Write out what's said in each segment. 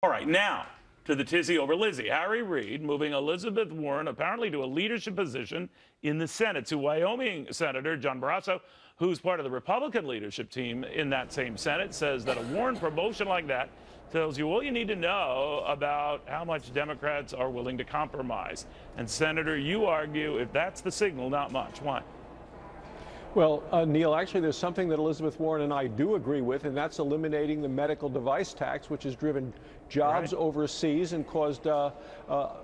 All right, now to the tizzy over Lizzie. Harry Reid moving Elizabeth Warren apparently to a leadership position in the Senate to Wyoming Senator John Barrasso, who's part of the Republican leadership team in that same Senate, says that a Warren promotion like that tells you all you need to know about how much Democrats are willing to compromise. And Senator, you argue if that's the signal, not much. Why? Well, Neil, actually, there's something that Elizabeth Warren and I do agree with, and that's eliminating the medical device tax, which has driven jobs overseas and caused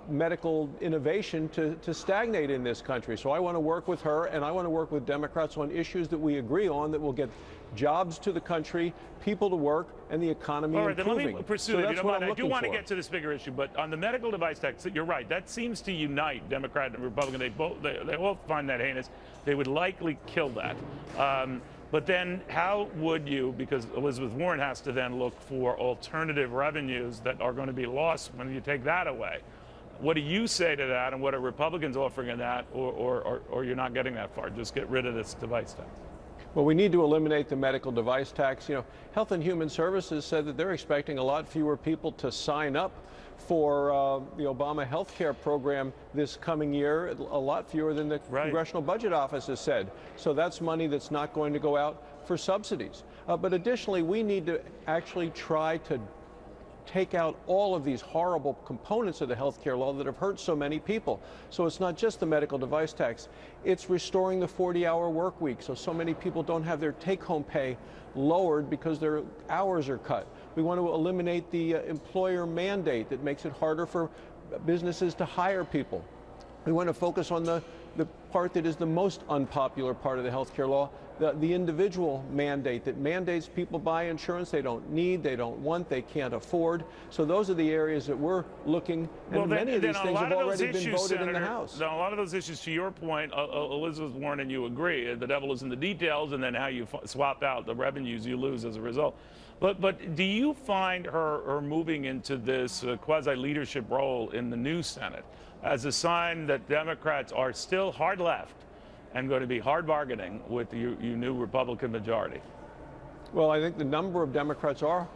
medical innovation to stagnate in this country. So I want to work with her, and I want to work with Democrats on issues that we agree on that will get jobs to the country, people to work, and the economy improving. All right, then let me pursue so it. that's what I do want to for. get to this bigger issue, but on the medical device tax, you're right. That seems to unite Democrat and Republican. They all find that heinous. They would likely kill that. But then how would you, because Elizabeth Warren has to then look for alternative revenues that are going to be lost when you take that away. What do you say to that, and what are Republicans offering in that, or you're not getting that far? Just get rid of this device tax. Well, we need to eliminate the medical device tax. You know, Health and Human Services said that they're expecting a lot fewer people to sign up for the Obama health care program this coming year, a lot fewer than the Congressional Budget Office has said. So that's money that's not going to go out for subsidies. But additionally, we need to actually try to take out all of these horrible components of the health care law that have hurt so many people. So it's not just the medical device tax. It's restoring the 40-hour work week so many people don't have their take-home pay lowered because their hours are cut. We want to eliminate the employer mandate that makes it harder for businesses to hire people. We want to focus on the part that is the most unpopular part of the health care law, the individual mandate that mandates people buy insurance they don't need, they don't want, they can't afford. So those are the areas that we're looking, and many of these things have already been voted in the House. Now, a lot of those issues, to your point, Elizabeth Warren and you agree, the devil is in the details, and then how you swap out the revenues you lose as a result. But do you find her moving into this quasi-leadership role in the new Senate as a sign that Democrats are still hard left and going to be hard bargaining with your new Republican majority? Well, I think the number of Democrats are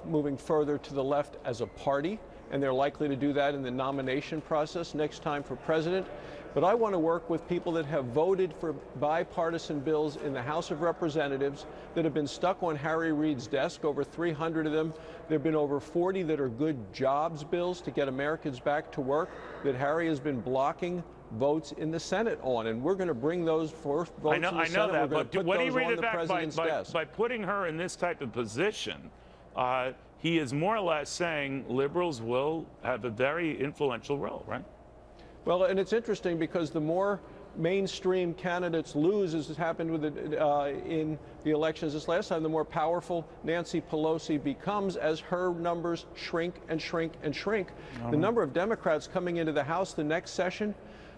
moving further to the left as a party, and they're likely to do that in the nomination process next time for president. But I want to work with people that have voted for bipartisan bills in the House of Representatives that have been stuck on Harry Reid's desk, over 300 of them. There have been over 40 that are good jobs bills to get Americans back to work that Harry has been blocking votes in the Senate on, and we're going to bring those votes in the Senate. I know that, but what do you read it back by putting her in this type of position? He is more or less saying liberals will have a very influential role, right? Well, and it's interesting because the more mainstream candidates lose, as has happened with in the elections this last time, the more powerful Nancy Pelosi becomes as her numbers shrink and shrink and shrink. The number of Democrats coming into the House the next session,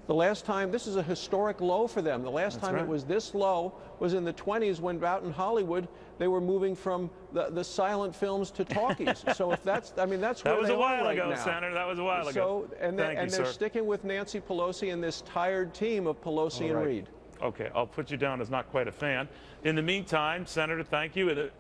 the last time, this is a historic low for them. The last time it was this low was in the 20s when out in Hollywood, they were moving from the silent films to talkies. So if that's, I mean, that's where they are right now. Senator. That was a while ago. And they're sticking with Nancy Pelosi and this tired team of Pelosi and Reid. Okay, I'll put you down as not quite a fan. In the meantime, Senator, thank you.